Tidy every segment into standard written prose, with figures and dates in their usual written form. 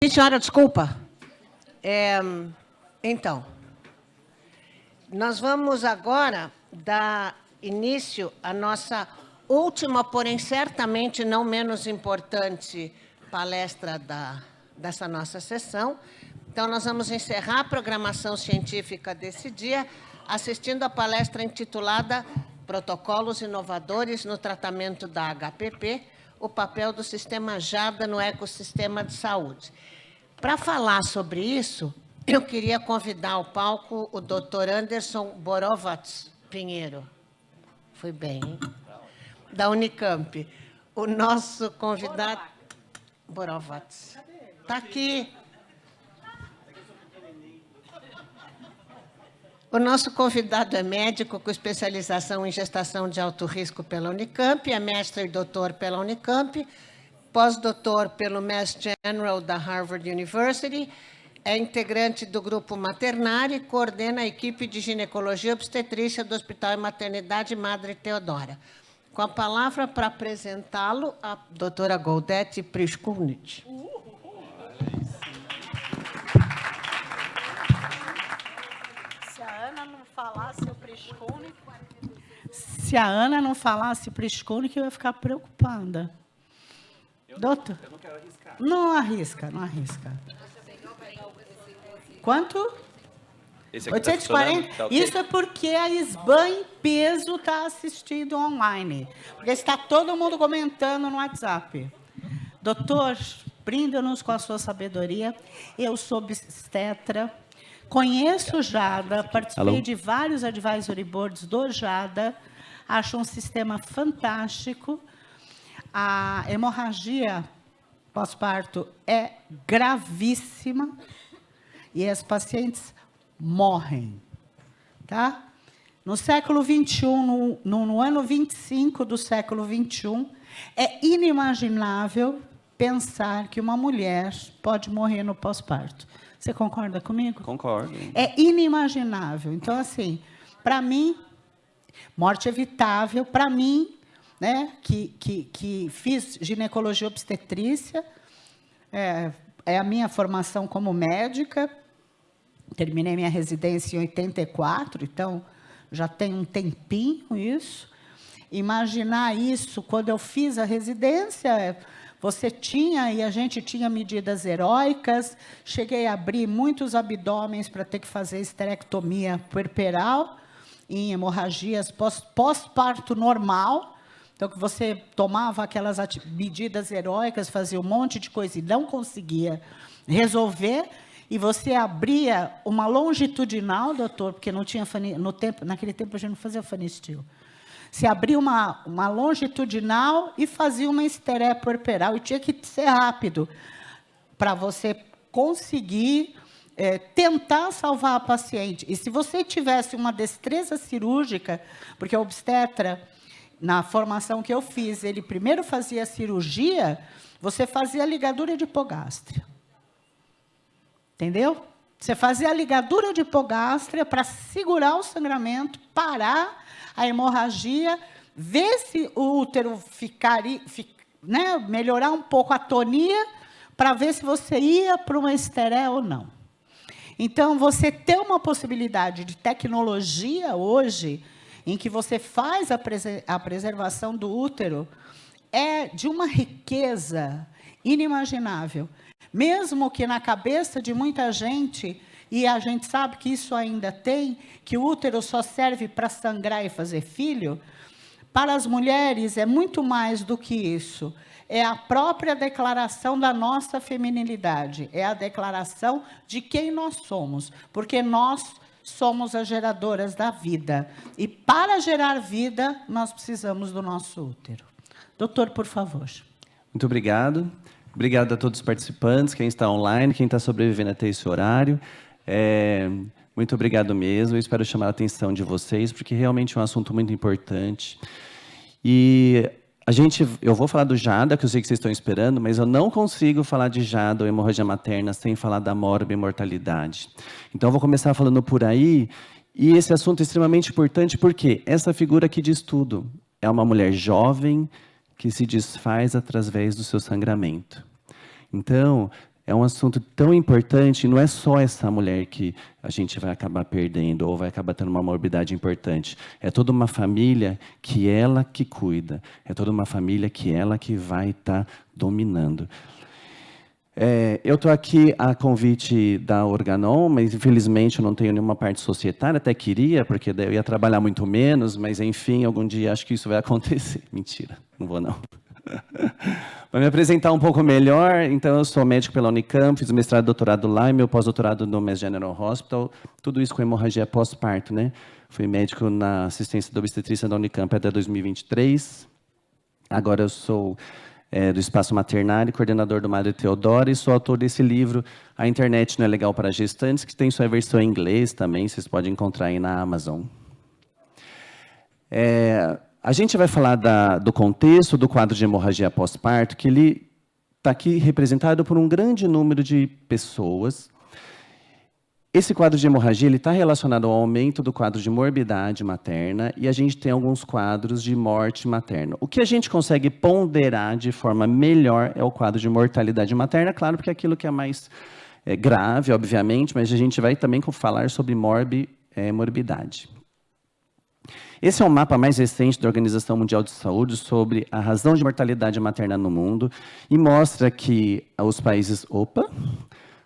Senhora, desculpa. Então, nós vamos agora dar início à nossa última, porém certamente não menos importante, palestra dessa nossa sessão. Então, nós vamos encerrar a programação científica desse dia, assistindo à palestra intitulada Protocolos Inovadores no Tratamento da HPP, o papel do sistema JADA no ecossistema de saúde. Para falar sobre isso, eu queria convidar ao palco o Dr. Anderson Borovatz Pinheiro. Foi bem, hein? Da Unicamp. O nosso convidado... Borovatz. Está aqui. O nosso convidado é médico com especialização em gestação de alto risco pela Unicamp, é mestre e doutor pela Unicamp, pós-doutor pelo Mass General da Harvard University, é integrante do grupo Maternar e coordena a equipe de ginecologia e obstetrícia do Hospital e Maternidade Madre Teodora. Com a palavra para apresentá-lo, a doutora Goldete Priskunich. Se a Ana não falasse Priskunich, eu ia ficar preocupada. Doutor? Eu não quero arriscar. Não arrisca, não arrisca. Quanto? Esse aqui 840? Tá okay? Isso é porque a SBAN em peso está assistindo online. Porque está todo mundo comentando no WhatsApp. Doutor, brinda-nos com a sua sabedoria. Eu sou obstetra. Conheço o JADA, participei de vários advisory boards do JADA. Acho um sistema fantástico. A hemorragia pós-parto é gravíssima e as pacientes morrem, tá? No século XXI, no ano 25 do século XXI, é inimaginável pensar que uma mulher pode morrer no pós-parto. Você concorda comigo? Concordo. É inimaginável. Então, assim, para mim, morte evitável, para mim, né, que fiz ginecologia e obstetrícia, é a minha formação como médica, terminei minha residência em 84, então já tem um tempinho isso. Imaginar isso, quando eu fiz a residência, você tinha, e a gente tinha medidas heróicas, cheguei a abrir muitos abdômenes para ter que fazer esterectomia puerperal, em hemorragias pós-parto normal. Então, que você tomava aquelas medidas heróicas, fazia um monte de coisa e não conseguia resolver, e você abria uma longitudinal, doutor, porque não tinha naquele tempo a gente não fazia fanistil. Você abria uma longitudinal e fazia uma esteré puerperal, e tinha que ser rápido, para você conseguir tentar salvar a paciente. E se você tivesse uma destreza cirúrgica, porque a obstetra, na formação que eu fiz, ele primeiro fazia a cirurgia, você fazia a ligadura de hipogástria. Entendeu? Você fazia a ligadura de hipogástria para segurar o sangramento, parar a hemorragia, ver se o útero melhorar um pouco a tonia, para ver se você ia para uma esteré ou não. Então, você ter uma possibilidade de tecnologia hoje, em que você faz a preservação do útero, é de uma riqueza inimaginável. Mesmo que na cabeça de muita gente, e a gente sabe que isso ainda tem, que o útero só serve para sangrar e fazer filho, para as mulheres é muito mais do que isso. É a própria declaração da nossa feminilidade, é a declaração de quem nós somos, porque nós somos as geradoras da vida. E, para gerar vida, nós precisamos do nosso útero. Doutor, por favor. Muito obrigado. Obrigado a todos os participantes, quem está online, quem está sobrevivendo até esse horário. Muito obrigado mesmo. Eu espero chamar a atenção de vocês, porque realmente é um assunto muito importante. E eu vou falar do JADA, que eu sei que vocês estão esperando, mas eu não consigo falar de JADA ou hemorragia materna sem falar da morbimortalidade. Então, eu vou começar falando por aí, e esse assunto é extremamente importante, porque essa figura aqui diz tudo. É uma mulher jovem que se desfaz através do seu sangramento. Então, é um assunto tão importante, não é só essa mulher que a gente vai acabar perdendo ou vai acabar tendo uma morbidade importante. É toda uma família que ela que cuida, é toda uma família que ela que vai estar dominando. Eu estou aqui a convite da Organon, mas infelizmente eu não tenho nenhuma parte societária, até queria, porque daí eu ia trabalhar muito menos, mas enfim, algum dia acho que isso vai acontecer. Mentira, não vou não. Para me apresentar um pouco melhor, então eu sou médico pela Unicamp, fiz mestrado e doutorado lá e meu pós-doutorado no Mass General Hospital, tudo isso com hemorragia pós-parto, né? Fui médico na assistência da obstetrícia da Unicamp até 2023. Agora eu sou do Espaço Maternário, coordenador do Madre Teodora, e sou autor desse livro, A Internet Não é Legal para Gestantes, que tem sua versão em inglês também, vocês podem encontrar aí na Amazon. A gente vai falar do contexto do quadro de hemorragia pós-parto, que ele está aqui representado por um grande número de pessoas. Esse quadro de hemorragia está relacionado ao aumento do quadro de morbidade materna e a gente tem alguns quadros de morte materna. O que a gente consegue ponderar de forma melhor é o quadro de mortalidade materna, claro, porque é aquilo que é mais grave, obviamente, mas a gente vai também falar sobre morbidade. Esse é o mapa mais recente da Organização Mundial de Saúde sobre a razão de mortalidade materna no mundo e mostra que os países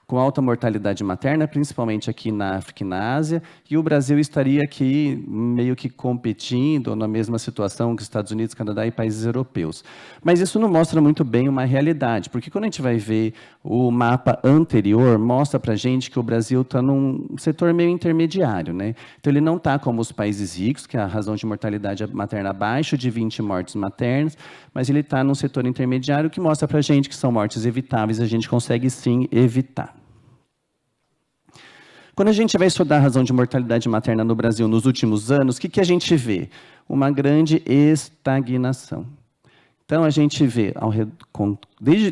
com alta mortalidade materna, principalmente aqui na África e na Ásia, e o Brasil estaria aqui meio que competindo na mesma situação que os Estados Unidos, Canadá e países europeus. Mas isso não mostra muito bem uma realidade, porque quando a gente vai ver o mapa anterior, mostra para a gente que o Brasil está num setor meio intermediário, né? Então, ele não está como os países ricos, que é a razão de mortalidade materna abaixo de 20 mortes maternas, mas ele está num setor intermediário que mostra para a gente que são mortes evitáveis, a gente consegue sim evitar. Quando a gente vai estudar a razão de mortalidade materna no Brasil nos últimos anos, o que a gente vê? Uma grande estagnação. Então, a gente vê,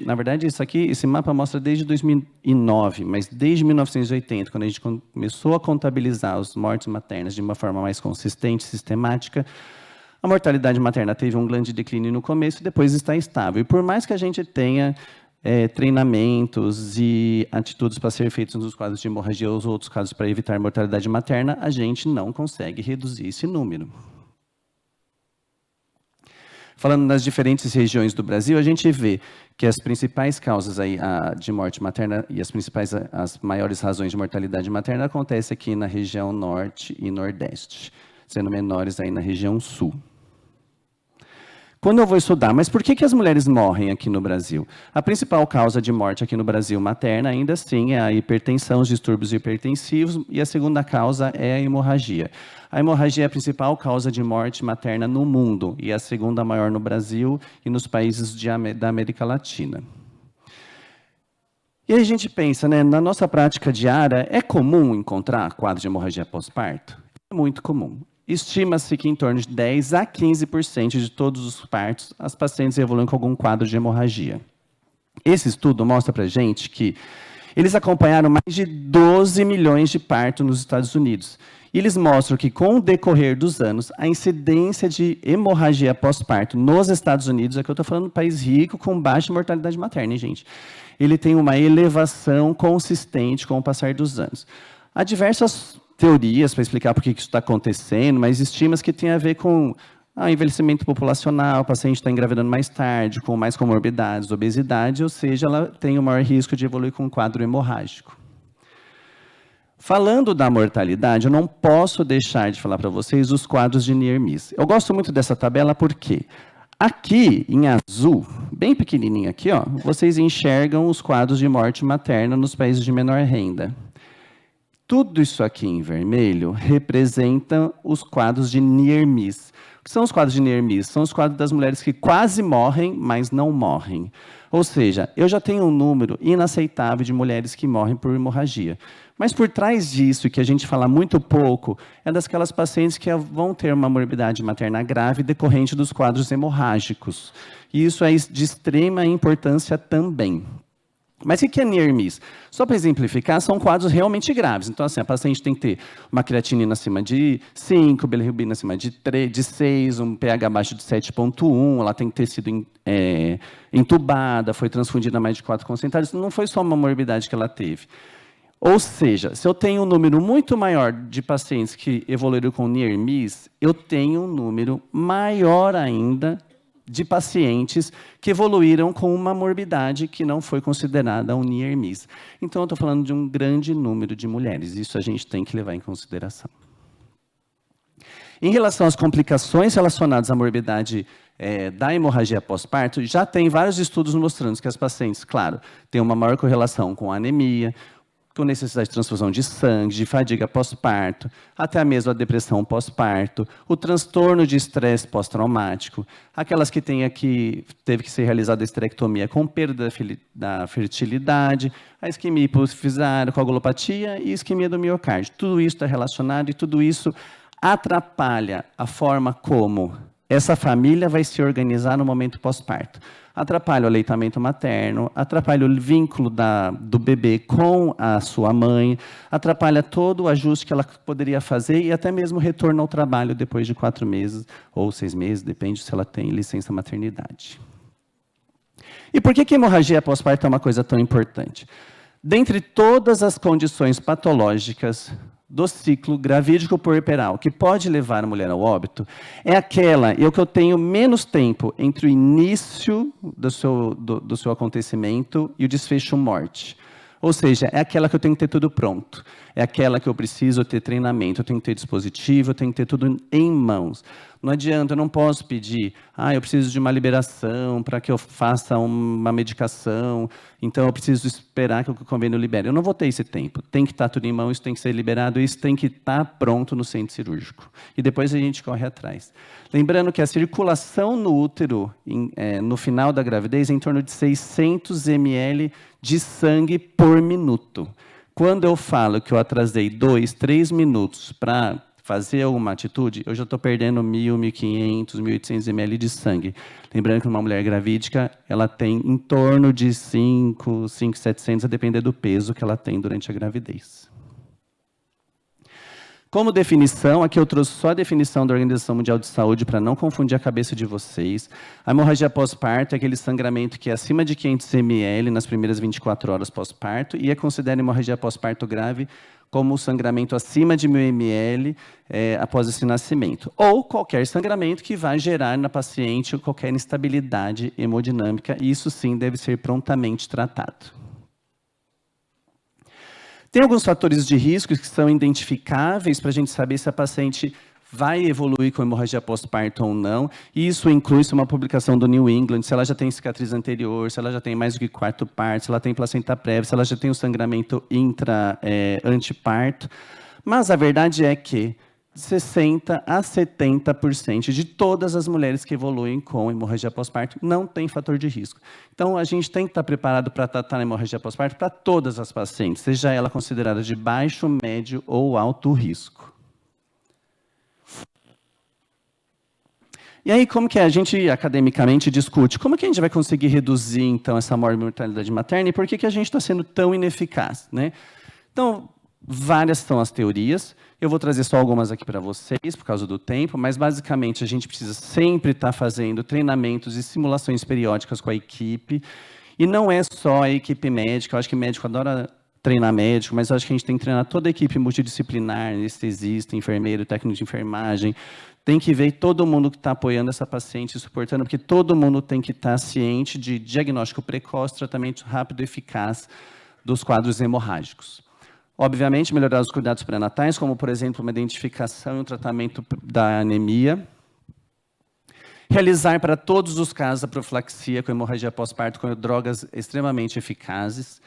na verdade, esse mapa mostra desde 2009, mas desde 1980, quando a gente começou a contabilizar as mortes maternas de uma forma mais consistente, sistemática, a mortalidade materna teve um grande declínio no começo e depois está estável. E por mais que a gente tenha treinamentos e atitudes para ser feitos nos quadros de hemorragia ou os outros casos para evitar mortalidade materna, a gente não consegue reduzir esse número. Falando nas diferentes regiões do Brasil, a gente vê que as principais causas aí, de morte materna e as maiores razões de mortalidade materna acontecem aqui na região norte e nordeste, sendo menores aí na região sul. Quando eu vou estudar, mas por que as mulheres morrem aqui no Brasil? A principal causa de morte aqui no Brasil materna, ainda assim, é a hipertensão, os distúrbios hipertensivos, e a segunda causa é a hemorragia. A hemorragia é a principal causa de morte materna no mundo, e a segunda maior no Brasil e nos países da América Latina. E aí a gente pensa, né, na nossa prática diária, é comum encontrar quadro de hemorragia pós-parto? É muito comum. Estima-se que em torno de 10% a 15% de todos os partos, as pacientes evoluem com algum quadro de hemorragia. Esse estudo mostra para a gente que eles acompanharam mais de 12 milhões de partos nos Estados Unidos. E eles mostram que, com o decorrer dos anos, a incidência de hemorragia pós-parto nos Estados Unidos, aqui eu estou falando de um país rico com baixa mortalidade materna, hein, gente? Ele tem uma elevação consistente com o passar dos anos. Há diversas teorias para explicar por que isso está acontecendo, mas estima-se que tem a ver com envelhecimento populacional, o paciente está engravidando mais tarde, com mais comorbidades, obesidade, ou seja, ela tem o maior risco de evoluir com um quadro hemorrágico. Falando da mortalidade, eu não posso deixar de falar para vocês os quadros de near miss. Eu gosto muito dessa tabela porque aqui, em azul, bem pequenininho aqui, ó, vocês enxergam os quadros de morte materna nos países de menor renda. Tudo isso aqui em vermelho representa os quadros de near miss. O que são os quadros de near miss? São os quadros das mulheres que quase morrem, mas não morrem. Ou seja, eu já tenho um número inaceitável de mulheres que morrem por hemorragia. Mas por trás disso, e que a gente fala muito pouco, é daquelas pacientes que vão ter uma morbidade materna grave decorrente dos quadros hemorrágicos. E isso é de extrema importância também. Mas o que é near miss? Só para exemplificar, são quadros realmente graves. Então, assim, a paciente tem que ter uma creatinina acima de 5, bilirrubina acima de 6, um pH abaixo de 7,1, ela tem que ter sido entubada, foi transfundida mais de 4 concentrados. Não foi só uma morbidade que ela teve. Ou seja, se eu tenho um número muito maior de pacientes que evoluíram com near miss, eu tenho um número maior ainda de pacientes que evoluíram com uma morbidade que não foi considerada um near miss. Então, eu estou falando de um grande número de mulheres. Isso a gente tem que levar em consideração. Em relação às complicações relacionadas à morbidade da hemorragia pós-parto, já tem vários estudos mostrando que as pacientes, claro, têm uma maior correlação com anemia, com necessidade de transfusão de sangue, de fadiga pós-parto, até mesmo a depressão pós-parto, o transtorno de estresse pós-traumático, aquelas que teve que ser realizada a esterectomia com perda da fertilidade, a isquemia hipofisária, coagulopatia e isquemia do miocárdio. Tudo isso está relacionado e tudo isso atrapalha a forma como essa família vai se organizar no momento pós-parto. Atrapalha o aleitamento materno, atrapalha o vínculo do bebê com a sua mãe, atrapalha todo o ajuste que ela poderia fazer e até mesmo o retorno ao trabalho depois de 4 meses ou 6 meses, depende se ela tem licença maternidade. E por que a hemorragia pós-parto é uma coisa tão importante? Dentre todas as condições patológicas do ciclo gravídico puerperal, que pode levar a mulher ao óbito, é aquela que eu tenho menos tempo entre o início do seu acontecimento e o desfecho morte. Ou seja, é aquela que eu tenho que ter tudo pronto. É aquela que eu preciso ter treinamento, eu tenho que ter dispositivo, eu tenho que ter tudo em mãos. Não adianta, eu não posso pedir, eu preciso de uma liberação para que eu faça uma medicação, então eu preciso esperar que o convênio libere. Eu não vou ter esse tempo. Tem que estar tudo em mãos, isso tem que ser liberado, isso tem que estar pronto no centro cirúrgico. E depois a gente corre atrás. Lembrando que a circulação no útero, no final da gravidez, é em torno de 600 ml de sangue por minuto. Quando eu falo que eu atrasei 2, 3 minutos para fazer alguma atitude, eu já estou perdendo 1.000, 1.500, 1.800 ml de sangue. Lembrando que uma mulher gravídica, ela tem em torno de 5.700, a depender do peso que ela tem durante a gravidez. Como definição, aqui eu trouxe só a definição da Organização Mundial de Saúde para não confundir a cabeça de vocês. A hemorragia pós-parto é aquele sangramento que é acima de 500 ml nas primeiras 24 horas pós-parto e é considerada hemorragia pós-parto grave como sangramento acima de 1.000 ml após esse nascimento. Ou qualquer sangramento que vai gerar na paciente qualquer instabilidade hemodinâmica, e isso sim deve ser prontamente tratado. Tem alguns fatores de risco que são identificáveis para a gente saber se a paciente vai evoluir com hemorragia pós-parto ou não. E isso inclui uma publicação do New England, se ela já tem cicatriz anterior, se ela já tem mais do que 4º parto, se ela tem placenta prévia, se ela já tem um sangramento anteparto. Mas a verdade é que 60% a 70% de todas as mulheres que evoluem com hemorragia pós-parto não tem fator de risco. Então, a gente tem que estar preparado para tratar a hemorragia pós-parto para todas as pacientes, seja ela considerada de baixo, médio ou alto risco. E aí, como que a gente academicamente discute? Como que a gente vai conseguir reduzir, então, essa mortalidade materna e por que a gente está sendo tão ineficaz, né? Então, várias são as teorias. Eu vou trazer só algumas aqui para vocês, por causa do tempo, mas, basicamente, a gente precisa sempre estar fazendo treinamentos e simulações periódicas com a equipe. E não é só a equipe médica. Eu acho que médico adora treinar médico, mas eu acho que a gente tem que treinar toda a equipe multidisciplinar, anestesista, enfermeiro, técnico de enfermagem. Tem que ver todo mundo que está apoiando essa paciente, suportando, porque todo mundo tem que estar ciente de diagnóstico precoce, tratamento rápido e eficaz dos quadros hemorrágicos. Obviamente, melhorar os cuidados pré-natais, como, por exemplo, uma identificação e um tratamento da anemia. Realizar para todos os casos a profilaxia com hemorragia pós-parto com drogas extremamente eficazes.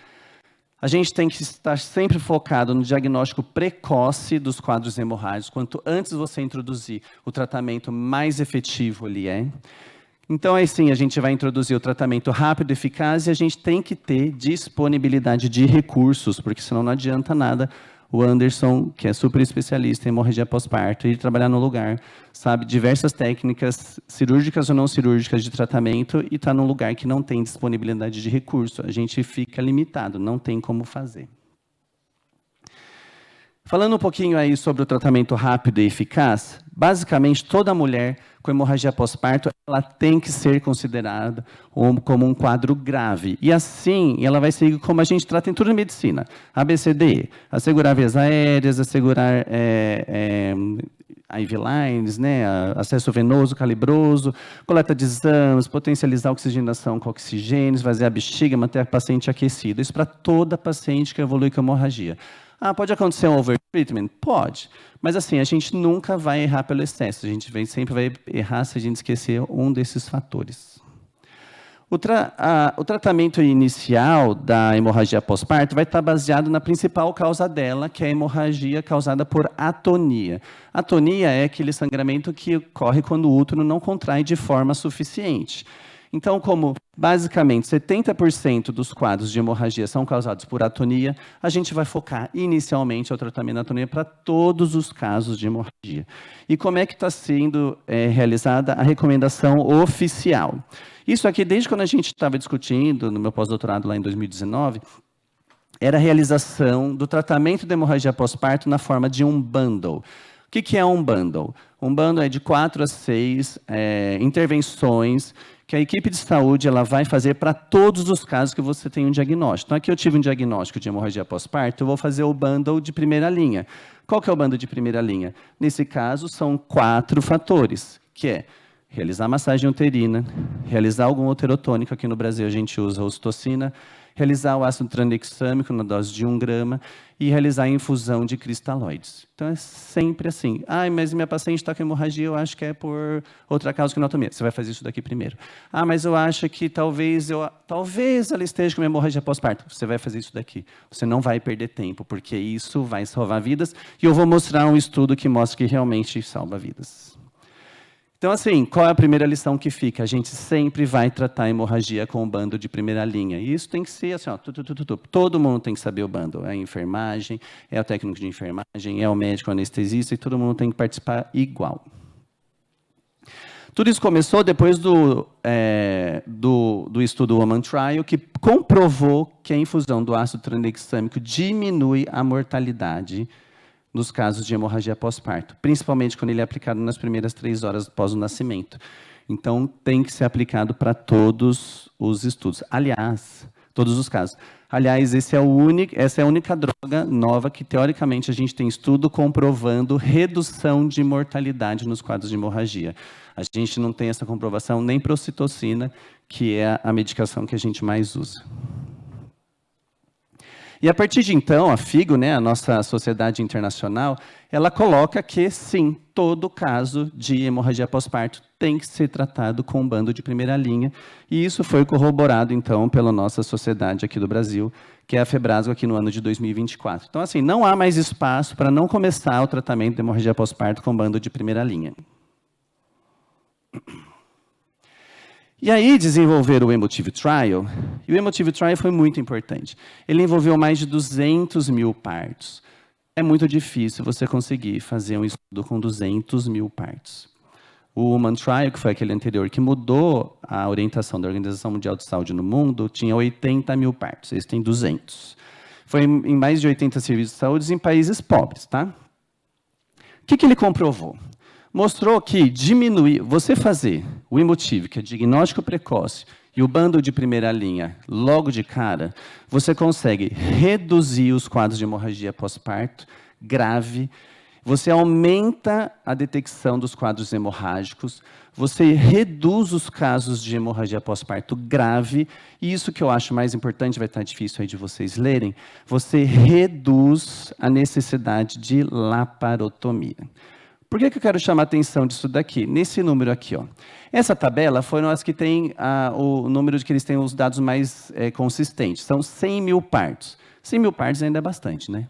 A gente tem que estar sempre focado no diagnóstico precoce dos quadros hemorrágicos. Quanto antes você introduzir o tratamento, mais efetivo ele é. Então, aí sim, a gente vai introduzir o tratamento rápido e eficaz e a gente tem que ter disponibilidade de recursos, porque senão não adianta nada O Anderson, que é super especialista em hemorragia pós-parto, ele trabalhar no lugar, sabe diversas técnicas cirúrgicas ou não cirúrgicas de tratamento e está num lugar que não tem disponibilidade de recurso. A gente fica limitado, não tem como fazer. Falando um pouquinho aí sobre o tratamento rápido e eficaz, basicamente toda mulher com hemorragia pós-parto, ela tem que ser considerada como um quadro grave. E assim, ela vai seguir como a gente trata em tudo na medicina. ABCD, assegurar vias aéreas, assegurar IV lines, né, acesso venoso, calibroso, coleta de exames, potencializar a oxigenação com oxigênio, esvaziar a bexiga, manter a paciente aquecida. Isso para toda paciente que evolui com hemorragia. Pode acontecer um overtreatment? Pode. Mas, assim, a gente nunca vai errar pelo excesso. A gente sempre vai errar se a gente esquecer um desses fatores. O tratamento inicial da hemorragia pós-parto vai estar baseado na principal causa dela, que é a hemorragia causada por atonia. Atonia é aquele sangramento que ocorre quando o útero não contrai de forma suficiente. Então, como basicamente 70% dos quadros de hemorragia são causados por atonia, a gente vai focar inicialmente o tratamento da atonia para todos os casos de hemorragia. E como é que está sendo realizada a recomendação oficial? Isso aqui, desde quando a gente estava discutindo, no meu pós-doutorado lá em 2019, era a realização do tratamento da hemorragia pós-parto na forma de um bundle. O que é um bundle? Um bundle é de 4 a 6 intervenções que a equipe de saúde ela vai fazer para todos os casos que você tem um diagnóstico. Então, aqui eu tive um diagnóstico de hemorragia pós-parto, eu vou fazer o bundle de primeira linha. Qual que é o bundle de primeira linha? Nesse caso, são 4 fatores, que é realizar massagem uterina, realizar algum uterotônico, aqui no Brasil a gente usa a ocitocina, realizar o ácido tranexâmico na dose de 1 grama e realizar a infusão de cristalóides. Então, é sempre assim. Mas minha paciente está com hemorragia, eu acho que é por outra causa que não anatomia. Você vai fazer isso daqui primeiro. Mas eu acho que talvez ela esteja com uma hemorragia pós-parto. Você vai fazer isso daqui. Você não vai perder tempo, porque isso vai salvar vidas. E eu vou mostrar um estudo que mostra que realmente salva vidas. Então, assim, qual é a primeira lição que fica? A gente sempre vai tratar a hemorragia com o bundle de primeira linha. E isso tem que ser assim, todo mundo tem que saber o bundle. É a enfermagem, é o técnico de enfermagem, é o médico anestesista, e todo mundo tem que participar igual. Tudo isso começou depois do estudo Woman Trial, que comprovou que a infusão do ácido tranexâmico diminui a mortalidade nos casos de hemorragia pós-parto, principalmente quando ele é aplicado nas primeiras 3 horas após o nascimento. Então, tem que ser aplicado para todos os estudos. Aliás, todos os casos. Aliás, essa é a única droga nova que, teoricamente, a gente tem estudo comprovando redução de mortalidade nos quadros de hemorragia. A gente não tem essa comprovação nem para a ocitocina, que é a medicação que a gente mais usa. E a partir de então, a FIGO, né, a nossa sociedade internacional, ela coloca que, sim, todo caso de hemorragia pós-parto tem que ser tratado com um bundle de primeira linha. E isso foi corroborado, então, pela nossa sociedade aqui do Brasil, que é a FEBRASGO, aqui no ano de 2024. Então, assim, não há mais espaço para não começar o tratamento de hemorragia pós-parto com bundle de primeira linha. E aí desenvolveram o Emotive Trial, e o Emotive Trial foi muito importante. Ele envolveu mais de 200 mil partos. É muito difícil você conseguir fazer um estudo com 200 mil partos. O Woman Trial, que foi aquele anterior, que mudou a orientação da Organização Mundial de Saúde no mundo, tinha 80 mil partos, eles têm 200. Foi em mais de 80 serviços de saúde em países pobres, tá? O que ele comprovou? Mostrou que você fazer o Emotive, que é diagnóstico precoce, e o bundle de primeira linha, logo de cara, você consegue reduzir os quadros de hemorragia pós-parto grave, você aumenta a detecção dos quadros hemorrágicos, você reduz os casos de hemorragia pós-parto grave, e isso que eu acho mais importante, vai estar difícil aí de vocês lerem, você reduz a necessidade de laparotomia. Por que eu quero chamar a atenção disso daqui? Nesse número aqui, ó. Essa tabela foram as que têm o número de que eles têm os dados mais consistentes. São 100 mil partos. 100 mil partos ainda é bastante, né?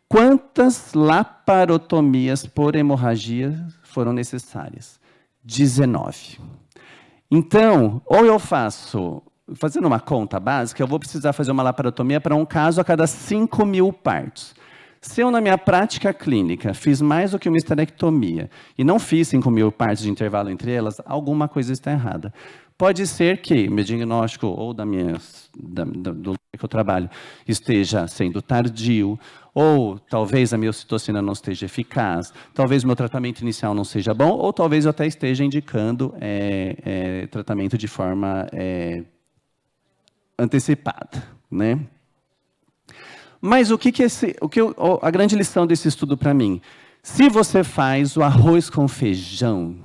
Quantas laparotomias por hemorragia foram necessárias? 19. Então, ou eu faço, fazendo uma conta básica, eu vou precisar fazer uma laparotomia para um caso a cada 5 mil partos. Se eu, na minha prática clínica, fiz mais do que uma esterectomia e não fiz 5.000 partes de intervalo entre elas, alguma coisa está errada. Pode ser que meu diagnóstico ou do lugar que eu trabalho esteja sendo tardio, ou talvez a minha ocitocina não esteja eficaz, talvez o meu tratamento inicial não seja bom, ou talvez eu até esteja indicando tratamento de forma antecipada, né? Mas a grande lição desse estudo para mim? Se você faz o arroz com feijão,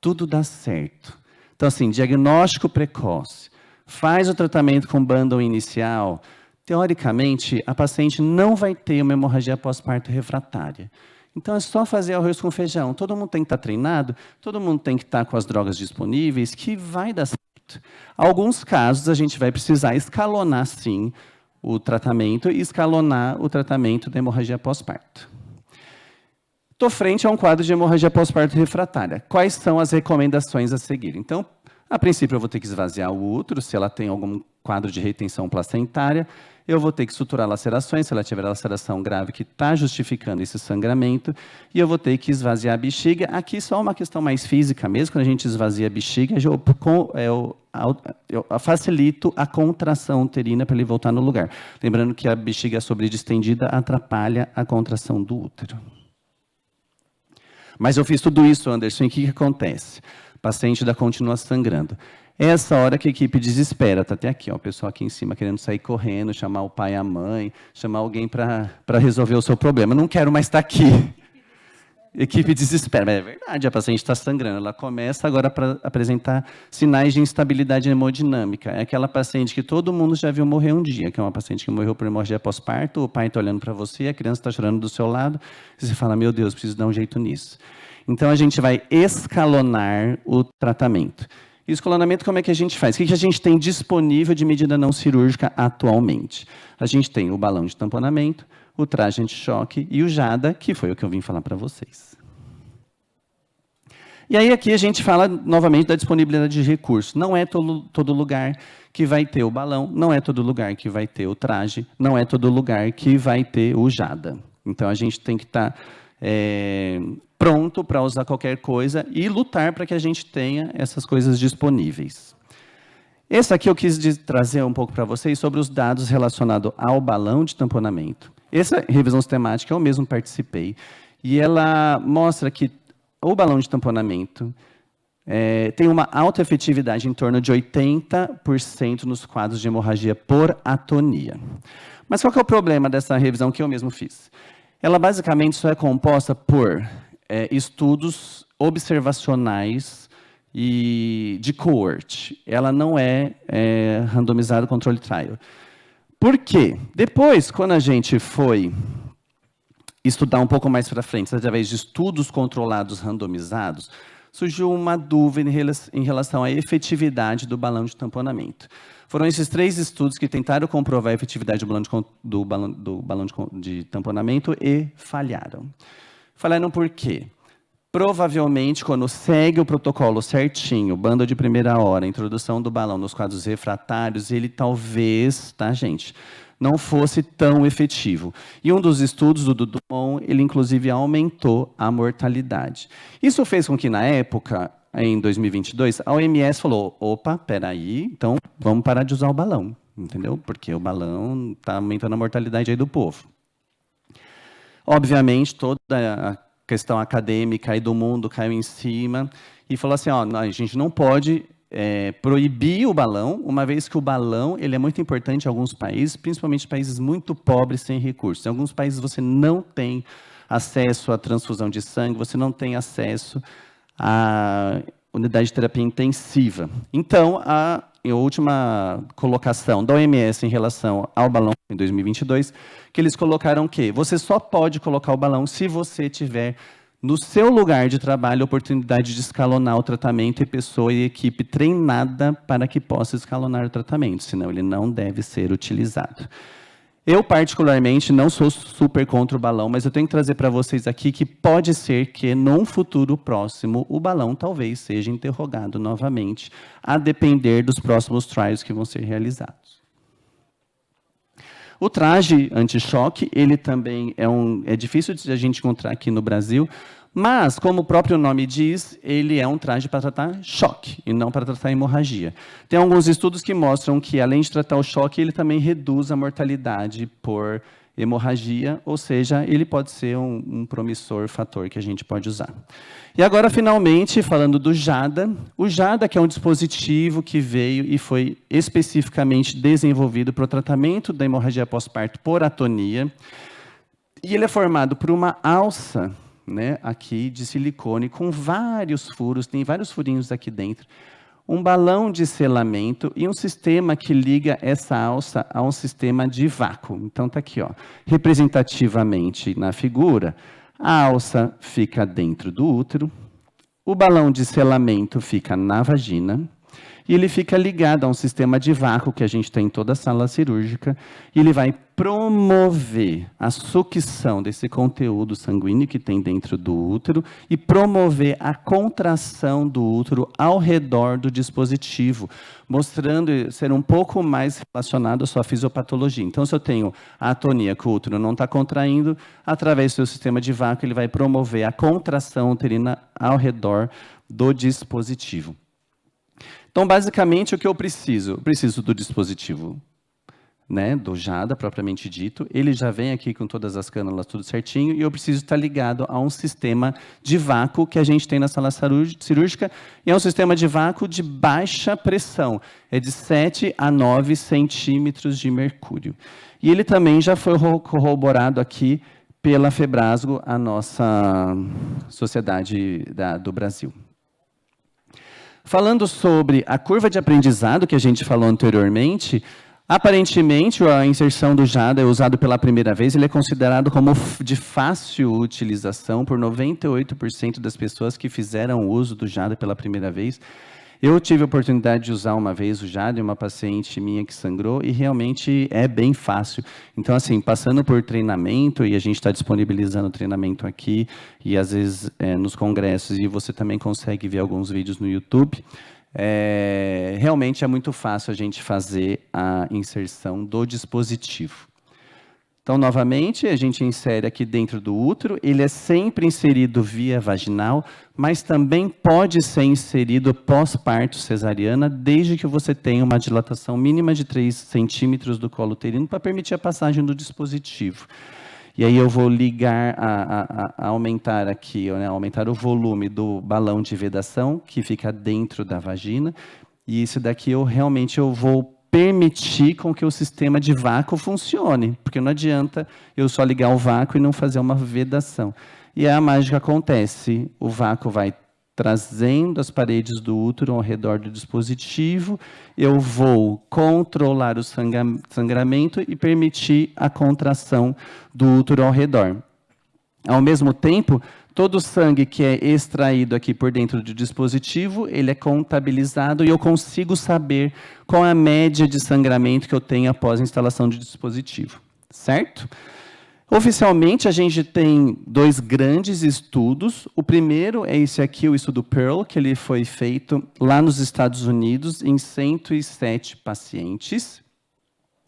tudo dá certo. Então, assim, diagnóstico precoce, faz o tratamento com bundle inicial, teoricamente, a paciente não vai ter uma hemorragia pós-parto refratária. Então, é só fazer arroz com feijão. Todo mundo tem que estar treinado, todo mundo tem que estar com as drogas disponíveis, que vai dar certo. Alguns casos, a gente vai precisar escalonar, sim, o tratamento e escalonar o tratamento da hemorragia pós-parto. Estou frente a um quadro de hemorragia pós-parto refratária. Quais são as recomendações a seguir? Então, a princípio, eu vou ter que esvaziar o útero, se ela tem algum quadro de retenção placentária. Eu vou ter que suturar lacerações, se ela tiver laceração grave que está justificando esse sangramento. E eu vou ter que esvaziar a bexiga. Aqui só uma questão mais física mesmo. Quando a gente esvazia a bexiga, eu facilito a contração uterina para ele voltar no lugar. Lembrando que a bexiga sobredistendida atrapalha a contração do útero. Mas eu fiz tudo isso, Anderson, e o que acontece? O paciente ainda continua sangrando. É essa hora que a equipe desespera. Está até aqui, ó, o pessoal aqui em cima querendo sair correndo, chamar o pai e a mãe, chamar alguém para resolver o seu problema. Não quero mais estar aqui. Equipe desespera. Mas é verdade, a paciente está sangrando. Ela começa agora a apresentar sinais de instabilidade hemodinâmica. É aquela paciente que todo mundo já viu morrer um dia, que é uma paciente que morreu por hemorragia pós-parto, o pai está olhando para você, a criança está chorando do seu lado, e você fala, meu Deus, preciso dar um jeito nisso. Então, a gente vai escalonar o tratamento. E o escalonamento, como é que a gente faz? O que a gente tem disponível de medida não cirúrgica atualmente? A gente tem o balão de tamponamento, o traje anti-choque e o JADA, que foi o que eu vim falar para vocês. E aí aqui a gente fala novamente da disponibilidade de recursos. Não é todo lugar que vai ter o balão, não é todo lugar que vai ter o traje, não é todo lugar que vai ter o JADA. Então a gente tem que estar pronto para usar qualquer coisa e lutar para que a gente tenha essas coisas disponíveis. Esse aqui eu quis trazer um pouco para vocês sobre os dados relacionados ao balão de tamponamento. Essa revisão sistemática eu mesmo participei, e ela mostra que o balão de tamponamento tem uma alta efetividade em torno de 80% nos quadros de hemorragia por atonia. Mas qual que é o problema dessa revisão que eu mesmo fiz? Ela basicamente só é composta por estudos observacionais e de cohort. Ela não é randomizada controle trial. Por quê? Depois, quando a gente foi estudar um pouco mais para frente, através de estudos controlados randomizados, surgiu uma dúvida em relação à efetividade do balão de tamponamento. Foram esses 3 estudos que tentaram comprovar a efetividade do balão de tamponamento e falharam. Falharam por quê? Provavelmente, quando segue o protocolo certinho, banda de primeira hora, introdução do balão nos quadros refratários, ele talvez, tá, gente, não fosse tão efetivo. E um dos estudos do Dumont, ele inclusive aumentou a mortalidade. Isso fez com que, na época, em 2022, a OMS falou, opa, peraí, então vamos parar de usar o balão, entendeu? Porque o balão está aumentando a mortalidade aí do povo. Obviamente, toda a questão acadêmica aí do mundo caiu em cima e falou assim, ó, a gente não pode proibir o balão, uma vez que o balão ele é muito importante em alguns países, principalmente países muito pobres sem recursos. Em alguns países você não tem acesso à transfusão de sangue, você não tem acesso à unidade de terapia intensiva. Então, a última colocação da OMS em relação ao balão em 2022, que eles colocaram que você só pode colocar o balão se você tiver no seu lugar de trabalho a oportunidade de escalonar o tratamento e pessoa e equipe treinada para que possa escalonar o tratamento, senão ele não deve ser utilizado. Eu, particularmente, não sou super contra o balão, mas eu tenho que trazer para vocês aqui que pode ser que, num futuro próximo, o balão talvez seja interrogado novamente, a depender dos próximos trials que vão ser realizados. O traje anti-choque, ele também é difícil de a gente encontrar aqui no Brasil, mas, como o próprio nome diz, ele é um traje para tratar choque e não para tratar hemorragia. Tem alguns estudos que mostram que, além de tratar o choque, ele também reduz a mortalidade por hemorragia, ou seja, ele pode ser um promissor fator que a gente pode usar. E agora, finalmente, falando do JADA. O JADA, que é um dispositivo que veio e foi especificamente desenvolvido para o tratamento da hemorragia pós-parto por atonia. E ele é formado por uma alça, né, aqui de silicone com vários furos, tem vários furinhos aqui dentro, um balão de selamento e um sistema que liga essa alça a um sistema de vácuo. Então está aqui, ó, representativamente na figura, a alça fica dentro do útero, o balão de selamento fica na vagina, e ele fica ligado a um sistema de vácuo que a gente tem em toda a sala cirúrgica, e ele vai promover a sucção desse conteúdo sanguíneo que tem dentro do útero e promover a contração do útero ao redor do dispositivo, mostrando ser um pouco mais relacionado à sua fisiopatologia. Então, se eu tenho a atonia que o útero não está contraindo, através do seu sistema de vácuo, ele vai promover a contração uterina ao redor do dispositivo. Então, basicamente, o que eu preciso? Eu preciso do dispositivo, né, do JADA, propriamente dito. Ele já vem aqui com todas as cânulas, tudo certinho, e eu preciso estar ligado a um sistema de vácuo que a gente tem na sala cirúrgica, e é um sistema de vácuo de baixa pressão, é de 7 a 9 centímetros de mercúrio. E ele também já foi corroborado aqui pela Febrasgo, a nossa sociedade do Brasil. Falando sobre a curva de aprendizado que a gente falou anteriormente, aparentemente a inserção do JADA é usado pela primeira vez, ele é considerado como de fácil utilização por 98% das pessoas que fizeram uso do JADA pela primeira vez. Eu tive a oportunidade de usar uma vez o JADA em uma paciente minha que sangrou e realmente é bem fácil. Então, assim, passando por treinamento, e a gente está disponibilizando o treinamento aqui, e às vezes nos congressos, e você também consegue ver alguns vídeos no YouTube, realmente é muito fácil a gente fazer a inserção do dispositivo. Então, novamente, a gente insere aqui dentro do útero, ele é sempre inserido via vaginal, mas também pode ser inserido pós-parto cesariana, desde que você tenha uma dilatação mínima de 3 centímetros do colo uterino, para permitir a passagem do dispositivo. E aí eu vou ligar, aumentar aqui, né, aumentar o volume do balão de vedação, que fica dentro da vagina, e isso daqui eu vou permitir com que o sistema de vácuo funcione, porque não adianta eu só ligar o vácuo e não fazer uma vedação. E aí a mágica acontece, o vácuo vai trazendo as paredes do útero ao redor do dispositivo, eu vou controlar o sangramento e permitir a contração do útero ao redor. Ao mesmo tempo, todo o sangue que é extraído aqui por dentro do dispositivo, ele é contabilizado e eu consigo saber qual é a média de sangramento que eu tenho após a instalação do dispositivo, certo? Oficialmente, a gente tem 2 grandes estudos. O primeiro é esse aqui, o estudo Pearl, que ele foi feito lá nos Estados Unidos em 107 pacientes.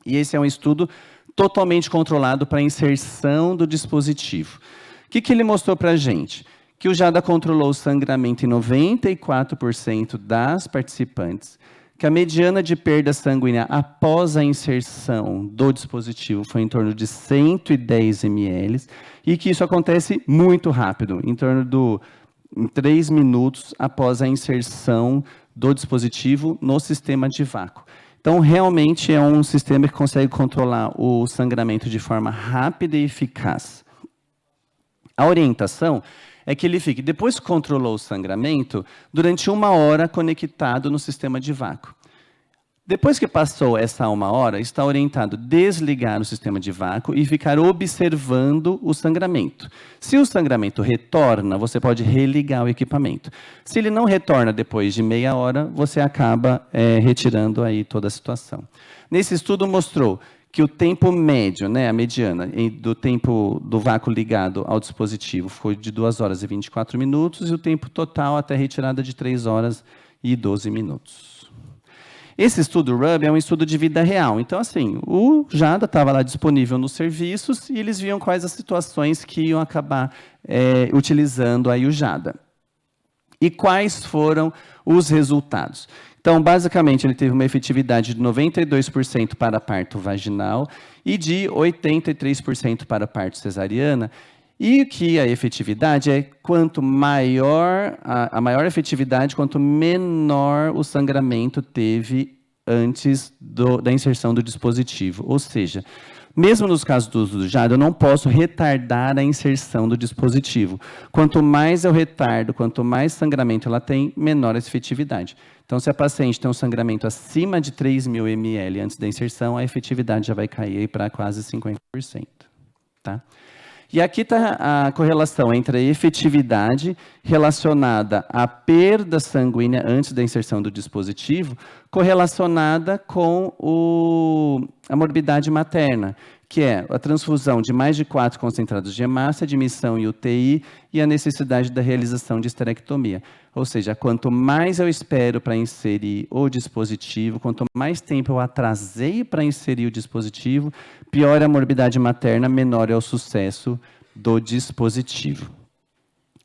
E esse é um estudo totalmente controlado para a inserção do dispositivo. O que ele mostrou para a gente? Que o JADA controlou o sangramento em 94% das participantes, que a mediana de perda sanguínea após a inserção do dispositivo foi em torno de 110 ml, e que isso acontece muito rápido, em torno em 3 minutos após a inserção do dispositivo no sistema de vácuo. Então, realmente é um sistema que consegue controlar o sangramento de forma rápida e eficaz. A orientação é que ele fique, depois que controlou o sangramento, durante 1 hora conectado no sistema de vácuo. Depois que passou essa 1 hora, está orientado a desligar o sistema de vácuo e ficar observando o sangramento. Se o sangramento retorna, você pode religar o equipamento. Se ele não retorna depois de meia hora, você acaba retirando aí toda a situação. Nesse estudo mostrou que o tempo médio, né, a mediana, do tempo do vácuo ligado ao dispositivo foi de 2 horas e 24 minutos e o tempo total até retirada de 3 horas e 12 minutos. Esse estudo RUB é um estudo de vida real. Então, assim, o JADA estava lá disponível nos serviços e eles viam quais as situações que iam acabar utilizando aí o JADA. E quais foram os resultados? Então, basicamente, ele teve uma efetividade de 92% para parto vaginal e de 83% para parto cesariana. E que a efetividade é quanto maior, a maior efetividade, quanto menor o sangramento teve antes da inserção do dispositivo. Ou seja, mesmo nos casos do uso do JADA, eu não posso retardar a inserção do dispositivo. Quanto mais eu retardo, quanto mais sangramento ela tem, menor a efetividade. Então, se a paciente tem um sangramento acima de 3.000 ml antes da inserção, a efetividade já vai cair para quase 50%. Tá? E aqui está a correlação entre a efetividade relacionada à perda sanguínea antes da inserção do dispositivo, correlacionada com a morbidade materna, que é a transfusão de mais de 4 concentrados de hemácia, admissão em UTI e a necessidade da realização de esterectomia. Ou seja, quanto mais eu espero para inserir o dispositivo, quanto mais tempo eu atrasei para inserir o dispositivo, pior é a morbidade materna, menor é o sucesso do dispositivo.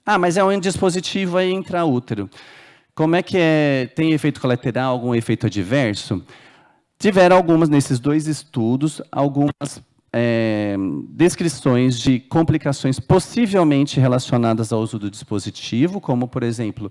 Ah, mas é um dispositivo aí intraútero. Como é que é? Tem efeito colateral, algum efeito adverso? Tiveram algumas, nesses 2 estudos, algumas descrições de complicações possivelmente relacionadas ao uso do dispositivo, como, por exemplo,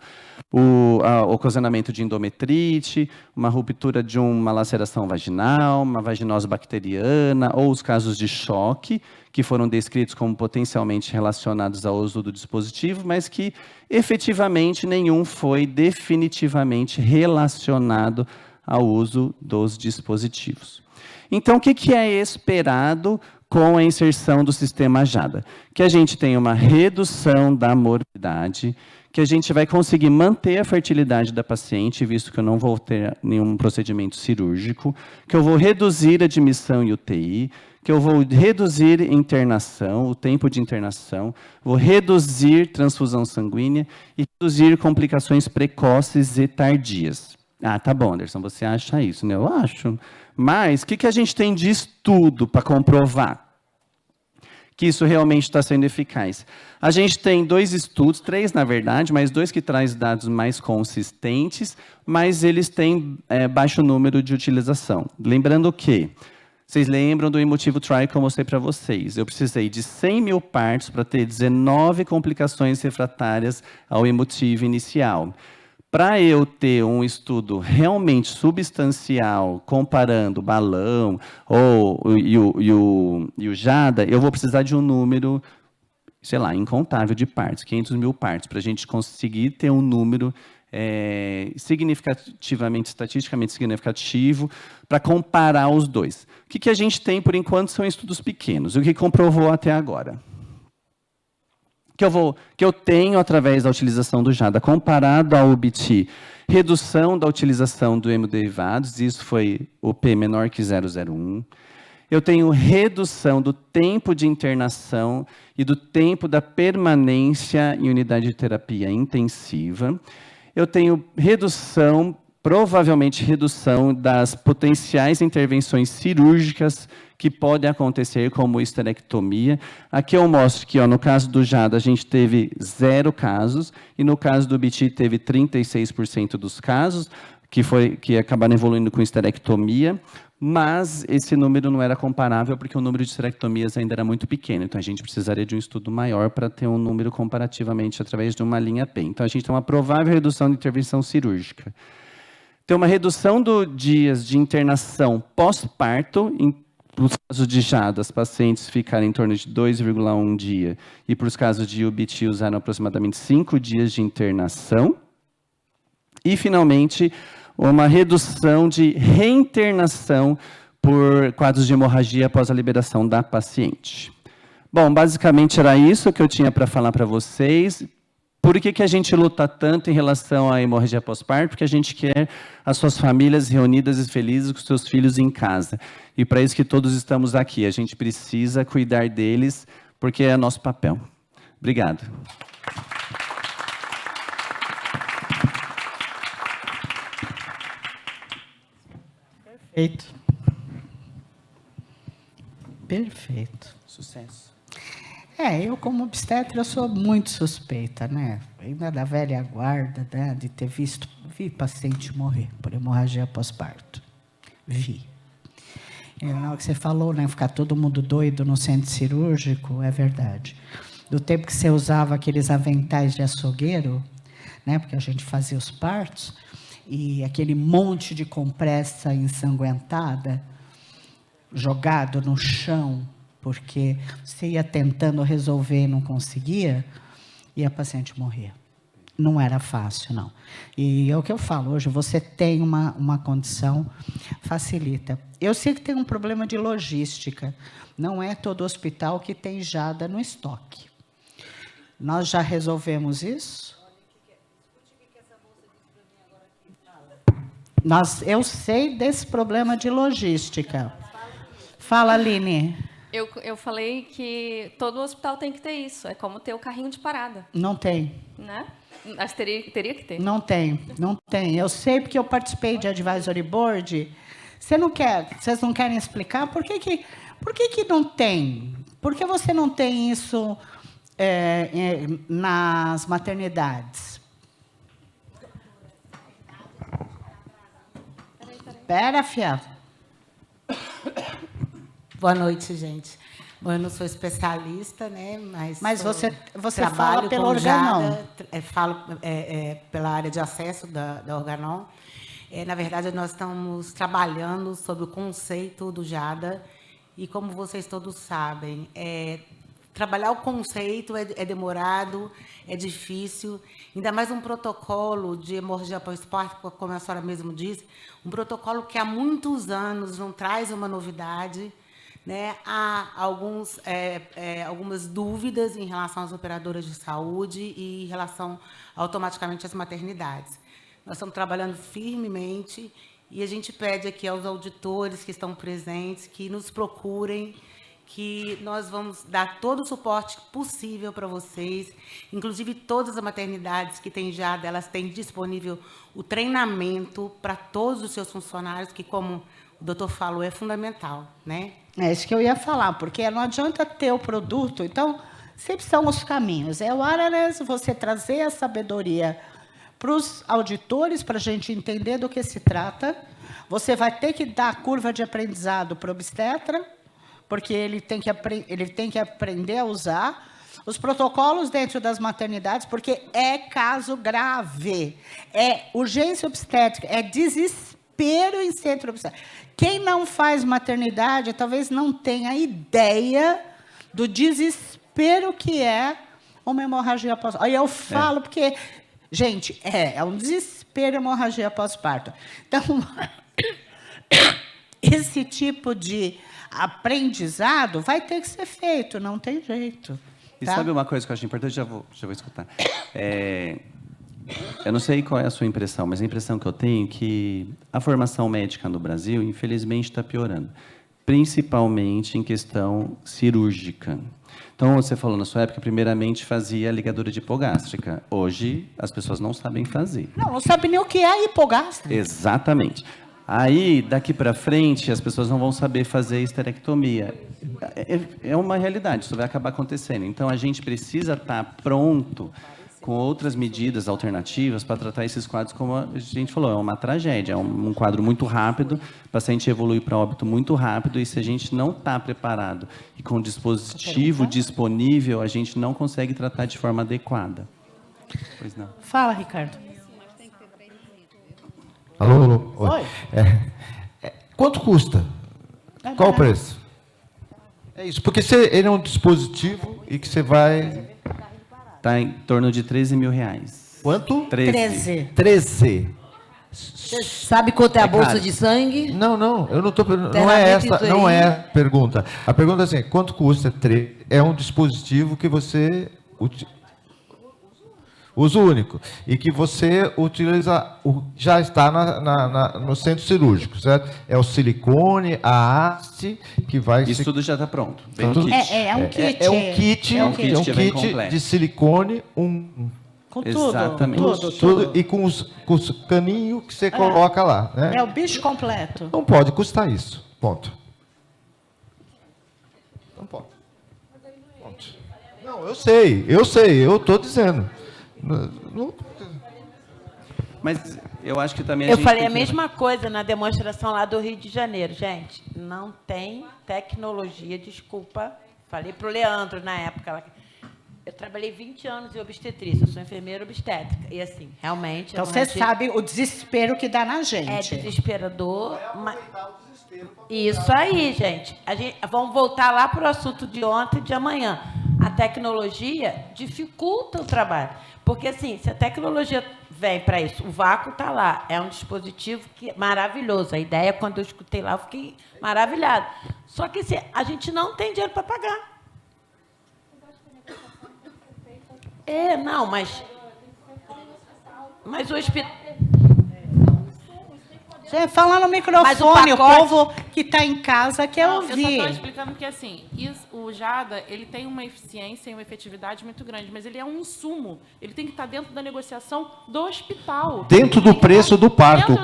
o ocasionamento de endometrite, uma ruptura de uma laceração vaginal, uma vaginose bacteriana, ou os casos de choque, que foram descritos como potencialmente relacionados ao uso do dispositivo, mas que, efetivamente, nenhum foi definitivamente relacionado ao uso dos dispositivos. Então, o que é esperado com a inserção do sistema JADA? Que a gente tenha uma redução da morbidade, que a gente vai conseguir manter a fertilidade da paciente, visto que eu não vou ter nenhum procedimento cirúrgico, que eu vou reduzir a admissão em UTI, que eu vou reduzir internação, o tempo de internação, vou reduzir transfusão sanguínea e reduzir complicações precoces e tardias. Ah, tá bom, Anderson, você acha isso, né? Eu acho. Mas o que a gente tem de estudo para comprovar que isso realmente está sendo eficaz? A gente tem 2 estudos, 3 na verdade, mas 2 que trazem dados mais consistentes, mas eles têm baixo número de utilização. Lembrando que, vocês lembram do Emotivo Trial que eu mostrei para vocês? Eu precisei de 100.000 partos para ter 19 complicações refratárias ao Emotivo inicial. Para eu ter um estudo realmente substancial, comparando o balão e o JADA, eu vou precisar de um número, sei lá, incontável de partos, 500.000 partos, para a gente conseguir ter um número significativamente, estatisticamente significativo, para comparar os 2. O que a gente tem, por enquanto, são estudos pequenos, o que comprovou até agora. Que eu tenho através da utilização do JADA, comparado ao UBT, redução da utilização do hemoderivados, isso foi o P menor que 0,01. Eu tenho redução do tempo de internação e do tempo da permanência em unidade de terapia intensiva. Eu tenho redução, provavelmente redução das potenciais intervenções cirúrgicas que podem acontecer, como esterectomia. Aqui eu mostro que, no caso do JADA, a gente teve 0 casos, e no caso do BT teve 36% dos casos, que acabaram evoluindo com esterectomia, mas esse número não era comparável, porque o número de esterectomias ainda era muito pequeno, então a gente precisaria de um estudo maior para ter um número comparativamente através de uma linha P. Então a gente tem uma provável redução de intervenção cirúrgica. Tem uma redução dos dias de internação pós-parto, para os casos de JADA, as pacientes ficaram em torno de 2,1 dia, e para os casos de UBT usaram aproximadamente 5 dias de internação. E, finalmente, uma redução de reinternação por quadros de hemorragia após a liberação da paciente. Bom, basicamente era isso que eu tinha para falar para vocês. Por que a gente luta tanto em relação à hemorragia pós-parto? Porque a gente quer as suas famílias reunidas e felizes com seus filhos em casa. E para isso que todos estamos aqui. A gente precisa cuidar deles, porque é nosso papel. Obrigado. Perfeito. Perfeito. Sucesso. Eu como obstetra, eu sou muito suspeita, né? Ainda da velha guarda, né? De ter vi paciente morrer por hemorragia pós-parto. Vi. Na hora que você falou, né? Ficar todo mundo doido no centro cirúrgico, é verdade. Do tempo que você usava aqueles aventais de açougueiro, né? Porque a gente fazia os partos, e aquele monte de compressa ensanguentada, jogado no chão, porque você ia tentando resolver e não conseguia, e a paciente morria. Não era fácil, não. E é o que eu falo, hoje você tem uma condição, facilita. Eu sei que tem um problema de logística, não é todo hospital que tem jada no estoque. Nós já resolvemos isso? Eu sei desse problema de logística. Fala, Aline. Eu falei que todo hospital tem que ter isso. É como ter o carrinho de parada. Não tem. Né? Acho que teria que ter. Não tem. Eu sei porque eu participei de advisory board. Vocês não querem explicar por que não tem? Por que você não tem isso nas maternidades? Espera, fiado. Boa noite, gente. Bom, eu não sou especialista, né? Mas você fala pelo Organon. Falo pela área de acesso da Organon. Na verdade, nós estamos trabalhando sobre o conceito do JADA. E, como vocês todos sabem, trabalhar o conceito é demorado, é difícil. Ainda mais um protocolo de hemorragia pós-parto, como a senhora mesmo disse, um protocolo que há muitos anos não traz uma novidade. Né? Há algumas dúvidas em relação às operadoras de saúde e em relação automaticamente às maternidades. Nós estamos trabalhando firmemente e a gente pede aqui aos auditores que estão presentes que nos procurem, que nós vamos dar todo o suporte possível para vocês. Inclusive, todas as maternidades que têm já, elas têm disponível o treinamento para todos os seus funcionários, que, como o doutor falou, é fundamental, né? É isso que eu ia falar, porque não adianta ter o produto. Então, sempre são os caminhos. É o awareness, você trazer a sabedoria para os auditores, para a gente entender do que se trata. Você vai ter que dar a curva de aprendizado para o obstetra, porque ele tem que aprender a usar os protocolos dentro das maternidades, porque é caso grave. É urgência obstétrica, é desespero em centro obstétrico. Quem não faz maternidade talvez não tenha ideia do desespero que é uma hemorragia pós-parto. Aí eu falo porque, gente, é um desespero a hemorragia pós-parto. Então, esse tipo de aprendizado vai ter que ser feito, não tem jeito. E tá? sabe uma coisa que eu acho importante? Já vou escutar. Eu não sei qual é a sua impressão, mas a impressão que eu tenho é que a formação médica no Brasil, infelizmente, está piorando, principalmente em questão cirúrgica. Então, você falou na sua época, primeiramente fazia ligadura de hipogástrica. Hoje, as pessoas não sabem fazer. Não sabem nem o que é hipogástrica. Exatamente. Aí, daqui para frente, as pessoas não vão saber fazer esterectomia. É uma realidade, isso vai acabar acontecendo. Então, a gente precisa estar pronto com outras medidas alternativas para tratar esses quadros, como a gente falou, é uma tragédia, é um quadro muito rápido, o paciente evolui para óbito muito rápido, e se a gente não está preparado e com o dispositivo disponível, a gente não consegue tratar de forma adequada. Pois não. Fala, Ricardo. Alô? Oi. Quanto custa? Qual o preço? É isso, porque ele é um dispositivo e que você vai... Está em torno de R$13 mil. Quanto? 13. 13. Você sabe quanto é a bolsa de sangue? Não, eu não estou perguntando. Não é essa, não é a pergunta. A pergunta é assim, quanto custa? É um dispositivo que você uso único e que você utiliza, já está no centro cirúrgico, certo? É o silicone, a haste que vai... Isso tudo já está pronto. É um kit. É um kit que vem completo. de silicone, Com tudo. Exatamente. Tudo, e com os caninhos que você coloca lá. Né? É o bicho completo. Não pode custar isso. Ponto. Não pode. Ponto. Não, eu sei, eu estou dizendo. Mas eu acho que também Eu gente falei tem a mesma coisa na demonstração lá do Rio de Janeiro. Gente, não tem tecnologia, desculpa. Falei para o Leandro na época. Eu trabalhei 20 anos em obstetrícia, eu sou enfermeira obstétrica. E assim, realmente... Então, você sabe o desespero que dá na gente. É desesperador. Mas... Isso aí, gente. Vamos voltar lá para o assunto de ontem e de amanhã. A tecnologia dificulta o trabalho. Porque, assim, se a tecnologia vem para isso, o vácuo está lá. É um dispositivo que é maravilhoso. A ideia, quando eu escutei lá, eu fiquei maravilhada. Só que assim, a gente não tem dinheiro para pagar. Não, mas o hospital... Fala no microfone, o povo que está em casa quer ouvir. Eu só estou explicando que, assim, o JADA, ele tem uma eficiência e uma efetividade muito grande, mas ele é um insumo. Ele tem que estar dentro da negociação do hospital. Dentro do preço do parto.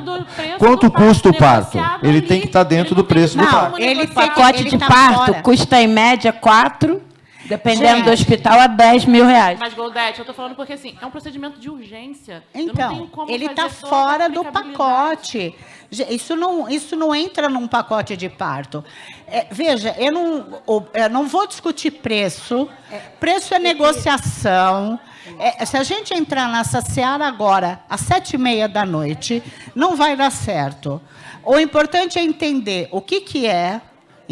Quanto custa o parto? Ele tem que estar dentro do preço do parto. O pacote de parto custa, em média, 4... Dependendo do hospital, a R$10.000. Mas, Goldete, eu estou falando porque, assim, é um procedimento de urgência. Então, ele está fora do pacote. Isso não entra num pacote de parto. Veja, eu não vou discutir preço. Preço é negociação. Se a gente entrar nessa seara agora, às 19h30, não vai dar certo. O importante é entender o que é.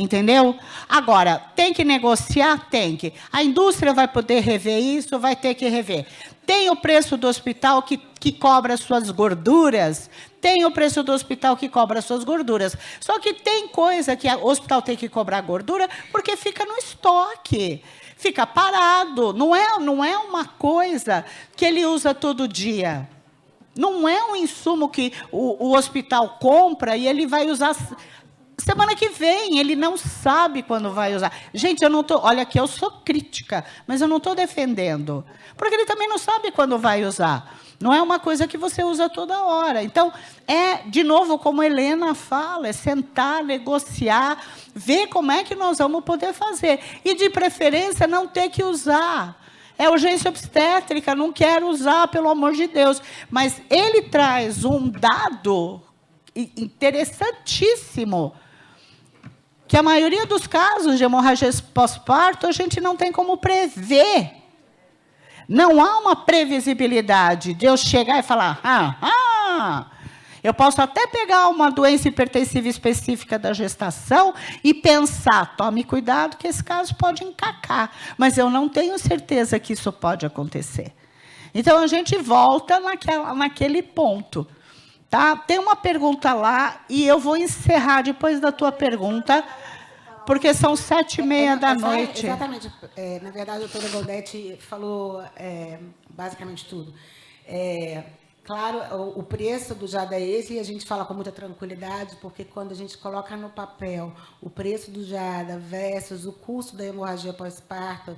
Entendeu? Agora, tem que negociar? Tem que. A indústria vai poder rever isso? Vai ter que rever. Tem o preço do hospital que cobra suas gorduras? Tem o preço do hospital que cobra suas gorduras. Só que tem coisa que o hospital tem que cobrar gordura porque fica no estoque. Fica parado. Não é uma coisa que ele usa todo dia. Não é um insumo que o hospital compra e ele vai usar... Semana que vem, ele não sabe quando vai usar. Gente, eu não estou... Olha aqui, eu sou crítica, mas eu não estou defendendo. Porque ele também não sabe quando vai usar. Não é uma coisa que você usa toda hora. Então, de novo, como a Helena fala, é sentar, negociar, ver como é que nós vamos poder fazer. E, de preferência, não ter que usar. É urgência obstétrica, não quero usar, pelo amor de Deus. Mas ele traz um dado interessantíssimo, que a maioria dos casos de hemorragia pós-parto, a gente não tem como prever. Não há uma previsibilidade de eu chegar e falar, eu posso até pegar uma doença hipertensiva específica da gestação e pensar, tome cuidado que esse caso pode encacar, mas eu não tenho certeza que isso pode acontecer. Então, a gente volta naquele ponto. Tá? Tem uma pergunta lá, e eu vou encerrar depois da tua pergunta, porque são 19h30. Exatamente. Na verdade, a doutora Goldete falou basicamente tudo. Claro, o preço do JADA é esse, e a gente fala com muita tranquilidade, porque quando a gente coloca no papel o preço do JADA versus o custo da hemorragia pós-parto,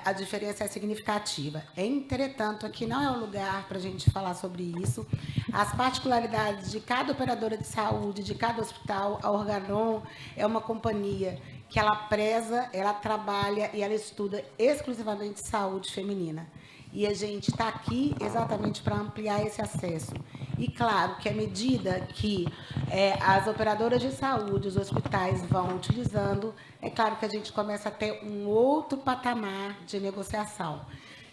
a diferença é significativa. Entretanto, aqui não é o lugar para a gente falar sobre isso. As particularidades de cada operadora de saúde, de cada hospital, a Organon é uma companhia que ela preza, ela trabalha e ela estuda exclusivamente saúde feminina. E a gente está aqui exatamente para ampliar esse acesso. E, claro, que à medida que as operadoras de saúde, os hospitais vão utilizando, é claro que a gente começa a ter um outro patamar de negociação.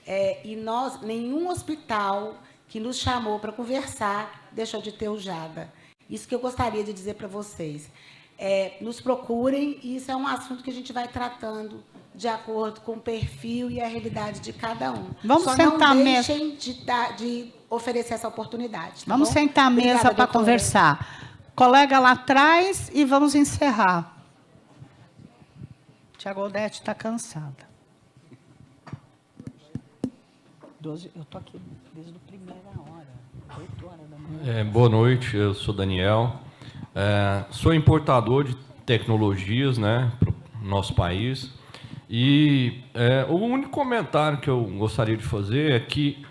E nenhum hospital que nos chamou para conversar deixou de ter o JADA. Isso que eu gostaria de dizer para vocês. Nos procurem, e isso é um assunto que a gente vai tratando de acordo com o perfil e a realidade de cada um. Vamos sentar à mesa. Só não deixem de oferecer essa oportunidade. Tá vamos bom? sentar à mesa para conversar. Colega lá atrás e vamos encerrar. Tia Goldete está cansada. Eu estou aqui desde a primeira hora, 8h da manhã. Boa noite, eu sou Daniel. Sou importador de tecnologias, né, para o nosso país. E o único comentário que eu gostaria de fazer é que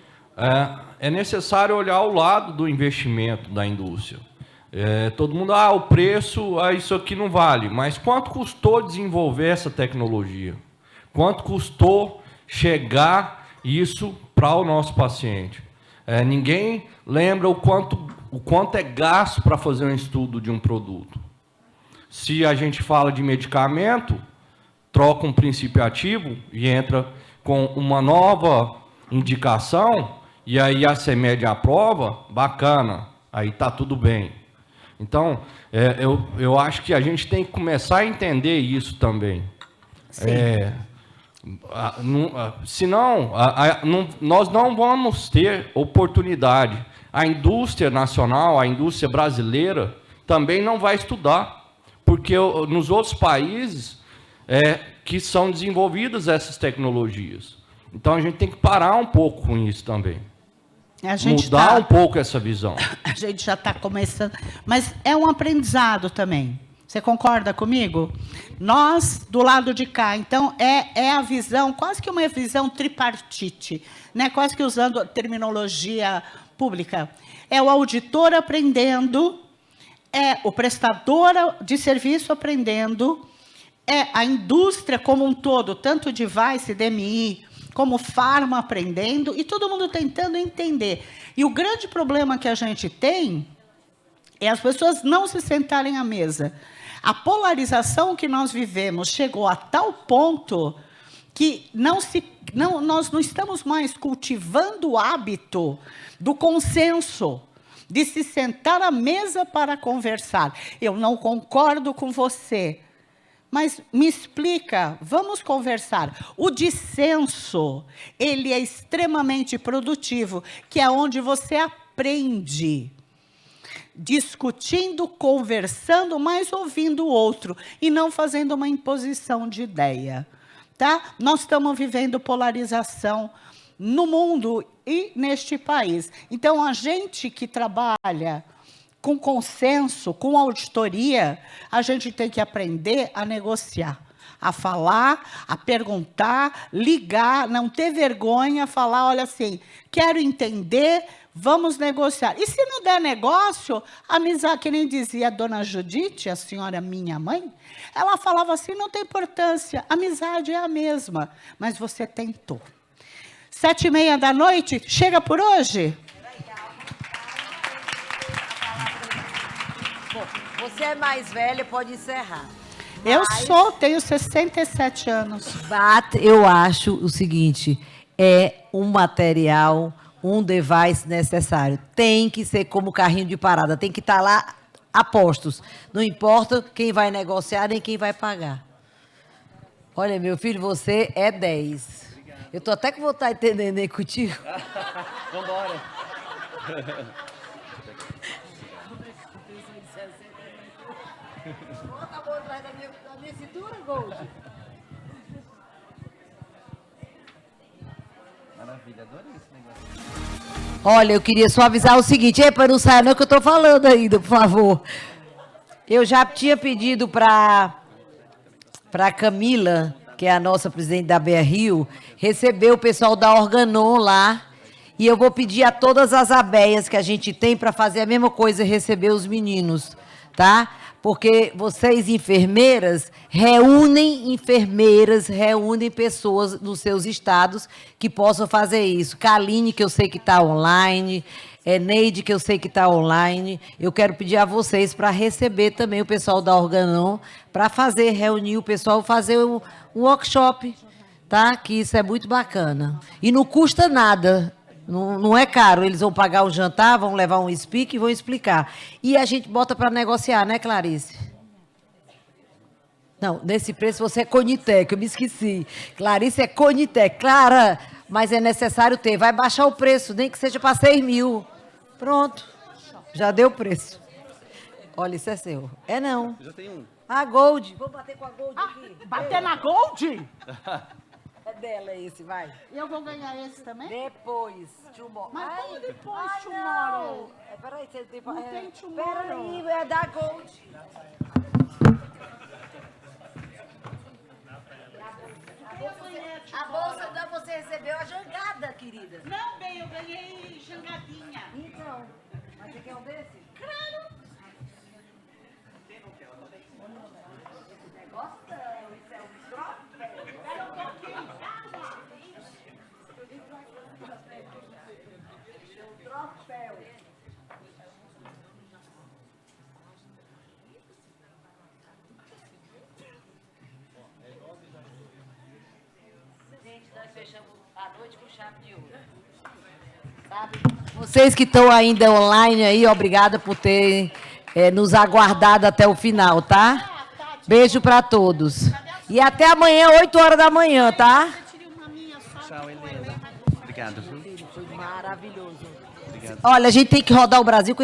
é necessário olhar o lado do investimento da indústria. Todo mundo, o preço, isso aqui não vale. Mas quanto custou desenvolver essa tecnologia? Quanto custou chegar isso para o nosso paciente? Ninguém lembra o quanto é gasto para fazer um estudo de um produto. Se a gente fala de medicamento, troca um princípio ativo e entra com uma nova indicação, e aí a CEMED aprova, bacana, aí está tudo bem. Então, eu acho que a gente tem que começar a entender isso também. Senão, nós não vamos ter oportunidade. A indústria nacional, a indústria brasileira, também não vai estudar, porque nos outros países que são desenvolvidas essas tecnologias. Então, a gente tem que parar um pouco com isso também. Mudar um pouco essa visão. A gente já está começando, mas é um aprendizado também. Você concorda comigo? Nós, do lado de cá, então, é a visão, quase que uma visão tripartite, né? Quase que usando a terminologia pública. É o auditor aprendendo, é o prestador de serviço aprendendo, é a indústria como um todo, tanto device, DMI, como farma aprendendo, e todo mundo tentando entender. E o grande problema que a gente tem é as pessoas não se sentarem à mesa. A polarização que nós vivemos chegou a tal ponto que nós não estamos mais cultivando o hábito do consenso, de se sentar à mesa para conversar. Eu não concordo com você, mas me explica, vamos conversar. O dissenso, ele é extremamente produtivo, que é onde você aprende. Discutindo, conversando, mas ouvindo o outro, e não fazendo uma imposição de ideia. Tá? Nós estamos vivendo polarização no mundo e neste país. Então, a gente que trabalha com consenso, com auditoria, a gente tem que aprender a negociar, a falar, a perguntar, ligar, não ter vergonha, falar, olha assim, quero entender, vamos negociar. E se não der negócio, amizade, que nem dizia a dona Judite, a senhora minha mãe, ela falava assim, não tem importância, amizade é a mesma, mas você tentou. 7h30 da noite, chega por hoje? Você é mais velha, pode encerrar. Eu tenho 67 anos. Eu acho o seguinte, é um material, um device necessário. Tem que ser como carrinho de parada, tem que estar lá a postos. Não importa quem vai negociar nem quem vai pagar. Olha, meu filho, você é 10. Eu estou até com vontade de ter neném contigo. Vamos embora. Bota a mão atrás da minha cintura, Gold. Maravilha, adorei esse negócio. Olha, eu queria só avisar o seguinte, para não sair não que eu estou falando ainda, por favor. Eu já tinha pedido para a Camila, que é a nossa presidente da BR Rio, receber o pessoal da Organon lá, e eu vou pedir a todas as abeias que a gente tem para fazer a mesma coisa, receber os meninos, tá? Porque vocês, enfermeiras, reúnem pessoas nos seus estados que possam fazer isso. Kaline, que eu sei que está online, Neide, que eu sei que está online. Eu quero pedir a vocês para receber também o pessoal da Organon, para reunir o pessoal, fazer um workshop, tá? Que isso é muito bacana. E não custa nada. Não é caro, eles vão pagar o jantar, vão levar um speak e vão explicar. E a gente bota para negociar, né, Clarice? Não, nesse preço você é Conitec, eu me esqueci. Clarice é Conitec. Clara, mas é necessário ter. Vai baixar o preço, nem que seja para 6 mil. Pronto, já deu o preço. Olha, isso é seu. É não. Já tem um. A Gold. Vou bater com a Gold aqui. Bater na Gold? É dela esse, vai. E eu vou ganhar esse também? Depois. Tomorrow. Mas como depois, tomorrow? Peraí, você tem... Não tem tomorrow. Peraí, é da Gold. A bolsa você recebeu a jangada aqui. querida? Não, bem, eu ganhei jangadinha. Então, mas você quer um desse? Claro. Esse negócio não, isso é um troféu. Espera um pouquinho, calma. Isso é um troféu. Gente, nós fechamos a noite com chave de ouro. Sabe? Vocês que estão ainda online aí, obrigada por terem nos aguardado até o final, tá? Beijo para todos. E até amanhã, 8 horas da manhã, tá? Tchau, Helena. Obrigado. Foi maravilhoso. Obrigado. Olha, a gente tem que rodar o Brasil com